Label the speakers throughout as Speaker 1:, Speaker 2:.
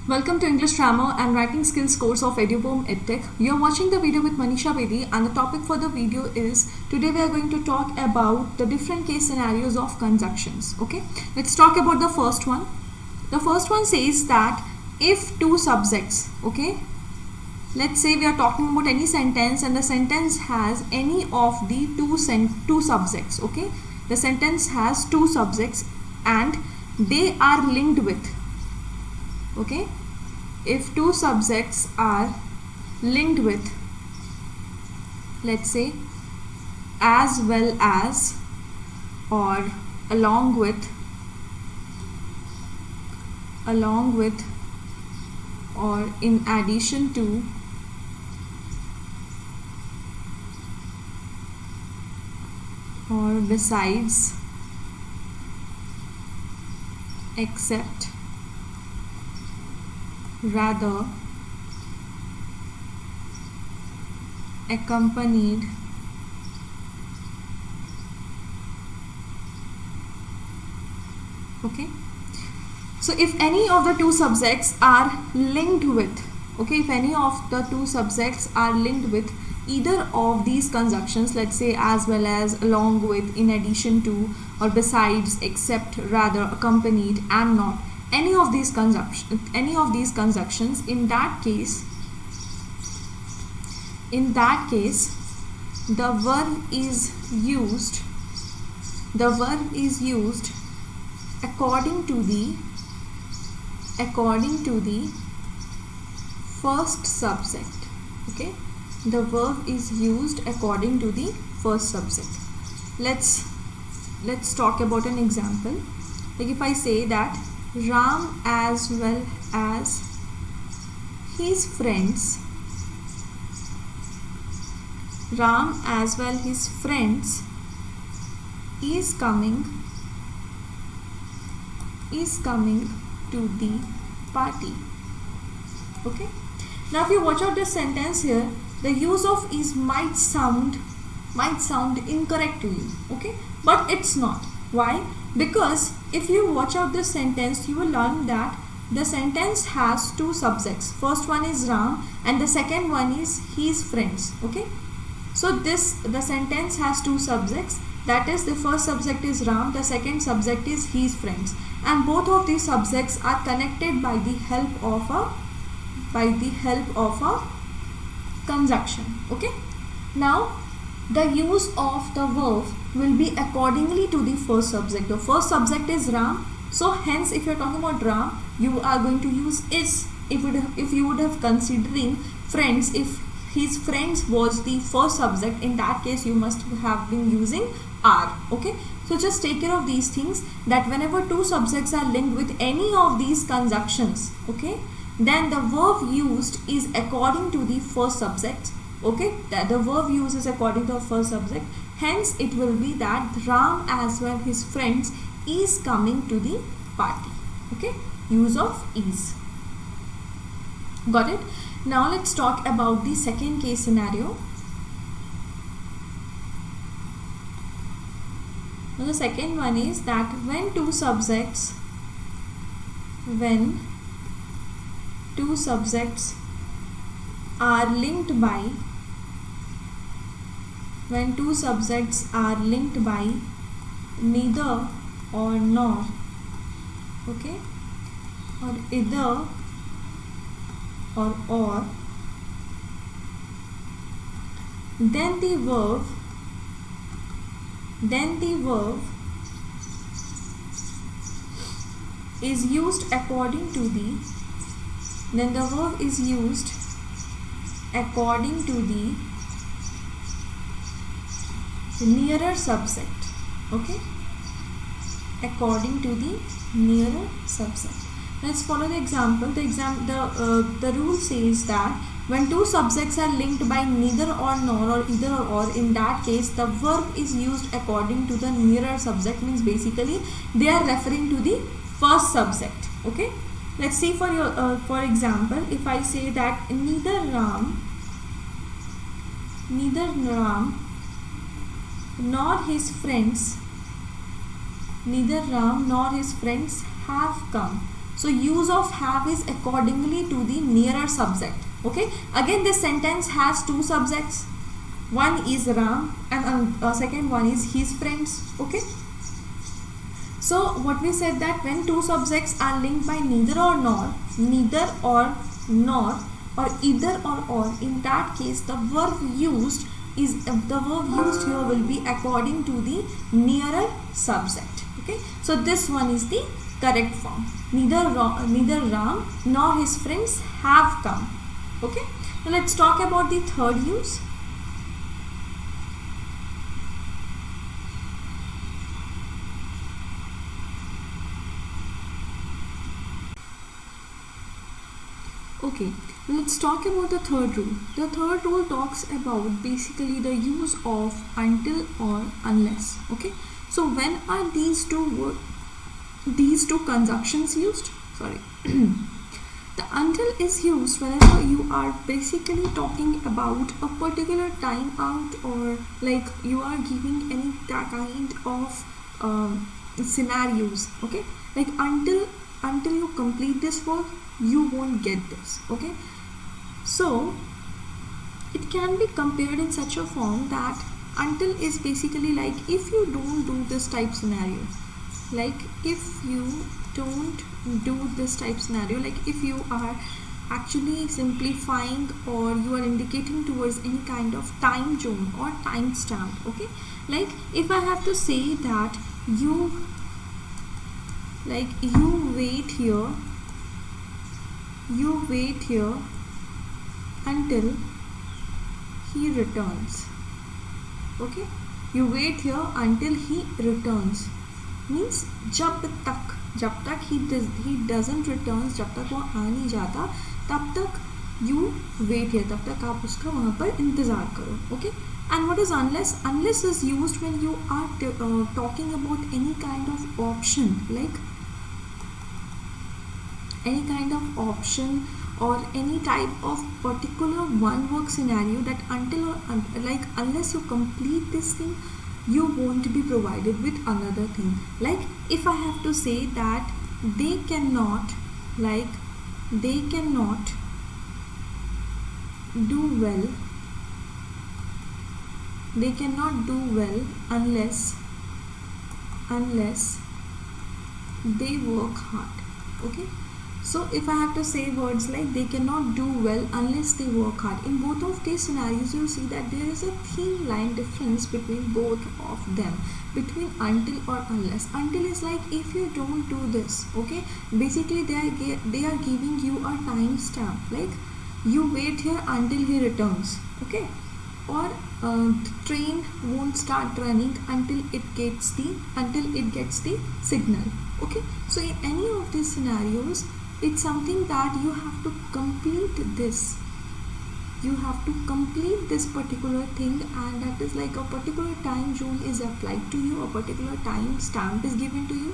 Speaker 1: Welcome to English Grammar and Writing Skills course of EduPorm EdTech. You are watching the video with Manisha Bedi, and the topic for the video is, today we are going to talk about the different case scenarios of conjunctions. Okay, let's talk about the first one. The first one says that if two subjects, okay, let's say we are talking about any sentence and the sentence has any of the two subjects. Okay, the sentence has two subjects and they are linked with. Okay, if two subjects are linked with, let's say as well as, or along with, or in addition to, or besides, except, rather, accompanied, okay. So if any of the two subjects are linked with, okay, if any of the two subjects are linked with either of these conjunctions, let's say as well as, along with, in addition to, or besides, except, rather, accompanied, and not, any of these conjunctions, in that case the verb is used according to the first subject. Okay, the verb is used according to the first subject. Let's talk about an example. Like if I say that Ram as well as his friends is coming to the party. Okay, now if you watch out this sentence here, the use of is might sound incorrect to you, okay, but it's not. Why? Because if you watch out this sentence, you will learn that the sentence has two subjects. First one is Ram and the second one is his friends. Okay, so the sentence has two subjects, that is, the first subject is Ram, the second subject is his friends, and both of these subjects are connected by the help of a conjunction. Okay, now the use of the verb will be accordingly to the first subject. The first subject is Ram, so hence if you are talking about Ram, you are going to use is. If you would have considering friends, if his friends was the first subject, in that case you must have been using are. Okay, so just take care of these things, that whenever two subjects are linked with any of these conjunctions, okay, then the verb used is according to the first subject. Okay, the verb used is according to the first subject, hence it will be that Ram as well his friends is coming to the party. Okay, use of is. Got it? Now let's talk about the second case scenario. Now the second one is that when two subjects are linked by neither or nor, okay, or either or, then the verb is used according to the nearer subject. Okay, according to the nearer subject. Let's follow the example. The rule says that when two subjects are linked by neither or nor or either or, in that case the verb is used according to the nearer subject, means basically they are referring to the first subject. Okay, let's see for example, if I say that neither Ram nor his friends have come. So use of have is accordingly to the nearer subject. Okay, again this sentence has two subjects. One is Ram and second one is his friends. Okay, so what we said that when two subjects are linked by neither or nor, or either or, in that case the verb used here will be according to the nearer subject. Okay, so this one is the correct form. Neither Ram nor his friends have come. Okay, now let's talk about the third use. Okay, let's talk about the third rule. The third rule talks about basically the use of until or unless. Okay, so when are these two conjunctions used? Sorry. The until is used whenever you are basically talking about a particular time out, or like you are giving any kind of scenarios. Okay, like until you complete this work, you won't get this. Okay, so it can be compared in such a form that until is basically like if you don't do this type scenario, like if you don't do this type scenario, like if you are actually simplifying or you are indicating towards any kind of time zone or time stamp. Okay, like if I have to say that you wait here until he returns. Okay, you wait here until he returns means जब तक he doesn't returns, जब तक वो आ नहीं जाता तब तक you wait here, तब तक आप उसका वहाँ पर इंतज़ार करो. Okay, and what is unless? Unless is used when you are talking about any kind of option, like any kind of option or any type of particular one work scenario, that until or unless you complete this thing, you won't be provided with another thing. Like if I have to say that they cannot do well unless they work hard. Okay, so if I have to say words like they cannot do well unless they work hard, in both of these scenarios you see that there is a thin line difference between both of them, between until or unless. Until is like if you don't do this. Okay, basically they are giving you a time stamp, like you wait here until he returns. Okay, or the train won't start running until it gets the signal. Okay, so in any of these scenarios, it's something that you have to complete this. You have to complete this particular thing, and that is like a particular time zone is applied to you, a particular time stamp is given to you.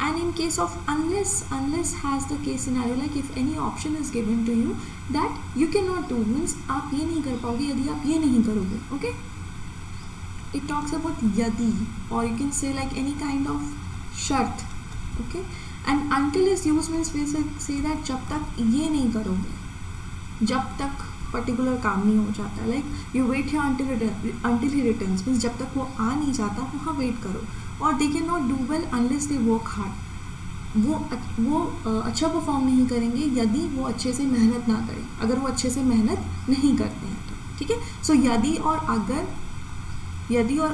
Speaker 1: And in case of unless has the case scenario, like if any option is given to you that you cannot do, means आप ये नहीं कर पाओगे यदि आप ये नहीं करोगे. Okay, it talks about yadi, or you can say like any kind of shart. Okay, and until is used means we say that जब तक ये नहीं करोगे, जब तक पर्टिकुलर काम नहीं हो जाता, like you wait here until he returns means जब तक वो आ नहीं जाता वहाँ वेट करो. और they cannot do well unless they work hard, वो अच्छा परफॉर्म नहीं करेंगे यदि वो अच्छे से मेहनत ना करें, अगर वो अच्छे से मेहनत नहीं करते हैं तो. ठीक है, सो यदि और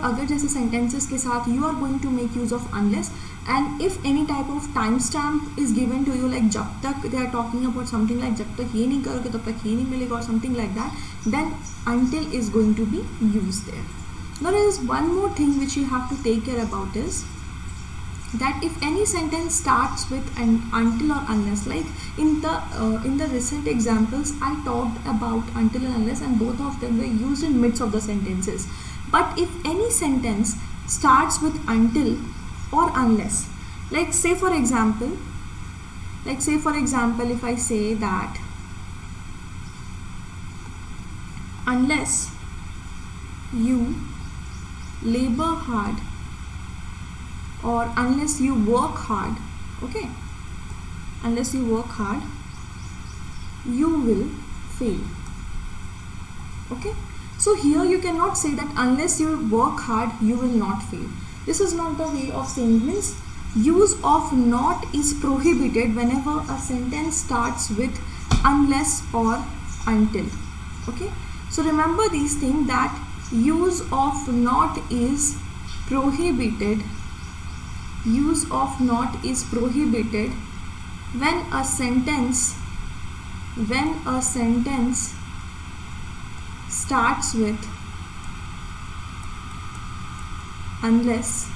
Speaker 1: अगर जैसे सेंटेंसेस के साथ you are going to make use of unless, and if any type of time stamp is given to you, like जब तक they are talking about something like जब तक ये नहीं करोगे तब तक ये नहीं मिलेगा or something like that, then until is going to be used there. Now there is one more thing which you have to take care about is that if any sentence starts with an until or unless, like in the recent examples I talked about until and unless, and both of them were used in midst of the sentences. But if any sentence starts with until or unless, like say for example if I say that unless you labor hard or unless you work hard, okay, unless you work hard, you will fail. Okay, so here you cannot say that unless you work hard you will not fail. This is not the way of saying. Means use of not is prohibited whenever a sentence starts with unless or until. Okay, so remember these things, that use of not is prohibited. Use of not is prohibited when a sentence starts with unless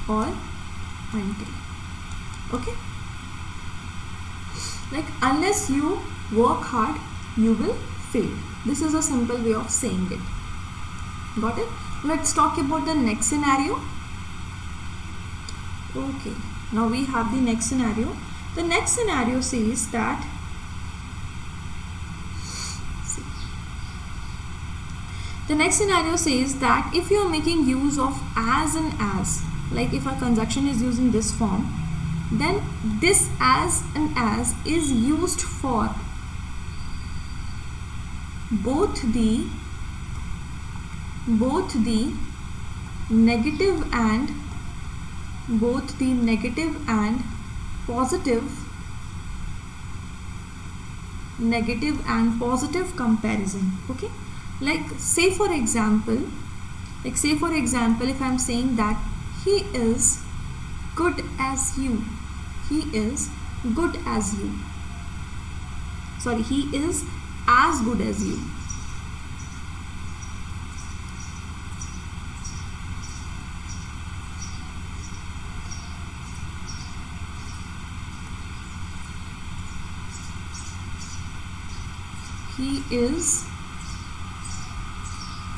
Speaker 1: or until. Okay, like unless you work hard you will fail. This is a simple way of saying it. Got it? Let's talk about the next scenario. Okay, now we have the next scenario. The next scenario says that, if you are making use of as and as, like if a conjunction is using this form, then this as and as is used for both the negative and positive comparison. Okay, like say for example, if I am saying that he is good as you, he is as good as you. He is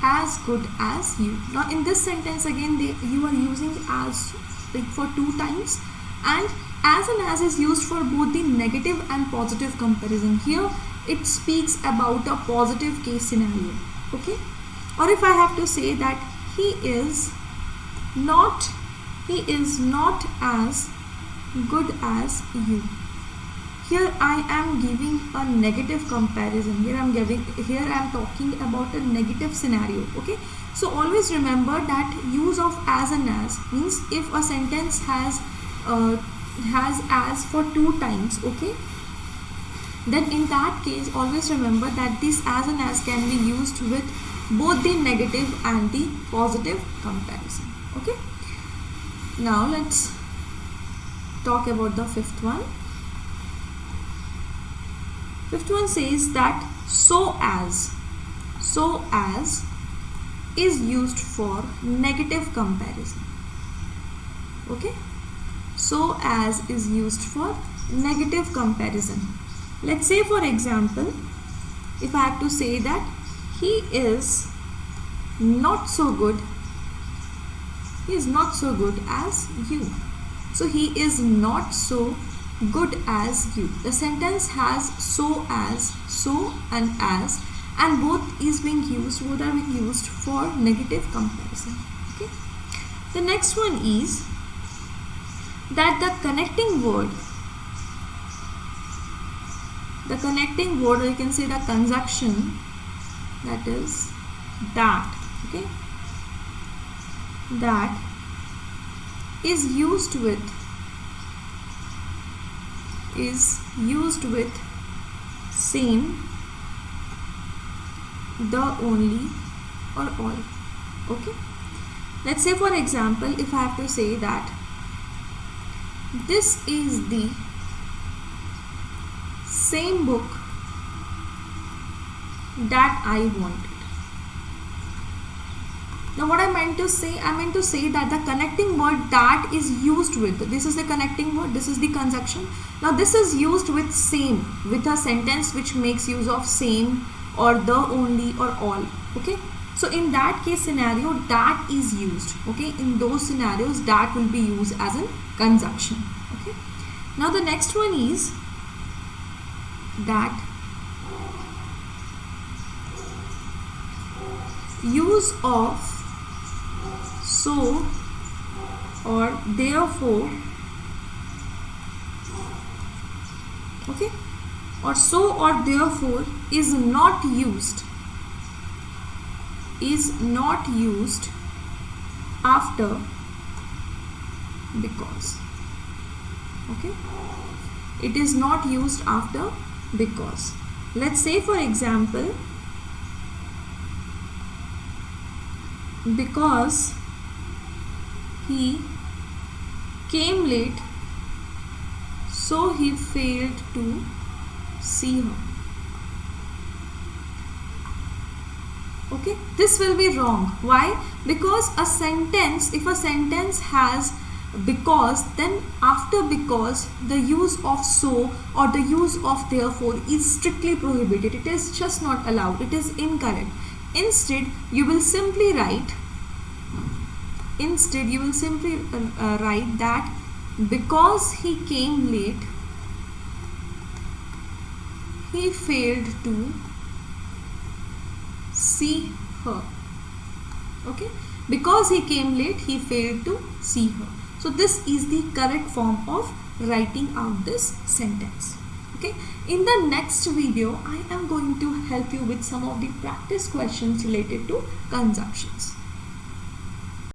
Speaker 1: as good as you. Now in this sentence again you are using as like for 2 times, and as is used for both the negative and positive comparison. Here it speaks about a positive case scenario. Okay, or if I have to say that he is not as good as you. Here I am giving a negative comparison. Here I am talking about a negative scenario. Okay, so always remember that use of as and as means if a sentence has as for 2 times, okay, then in that case always remember that this as and as can be used with both the negative and the positive comparison. Okay, now let's talk about the fifth one. Fifth one says that so as is used for negative comparison. Okay, so as is used for negative comparison. Let's say for example, if I have to say that he is not so good as you. So he is not so good as you. The sentence has so as, so and as, and both are being used for negative comparison. Okay, the next one is that the connecting word, or you can say the conjunction, that is that. Okay, that is used with same, the, only, or all. Okay, let's say for example, if I have to say that this is the same book that I wanted. Now what I meant to say that the connecting word that is used with, this is the connecting word, this is the conjunction. Now this is used with same, with a sentence which makes use of same or the, only, or all. Okay, so in that case scenario that is used. Okay, in those scenarios that will be used as a conjunction. Okay, now the next one is that use of so or therefore Okay, or so or therefore is not used after because. Okay, it is not used after because. Let's say for example, because he came late, so he failed to see her. Okay, this will be wrong. Why? Because a sentence, if a sentence has because, then after because the use of so or the use of therefore is strictly prohibited. It is just not allowed. It is incorrect. Instead you will simply write that because he came late, he failed to see her. Okay, because he came late, he failed to see her. So this is the correct form of writing out this sentence. Okay, in the next video I am going to help you with some of the practice questions related to conjunctions.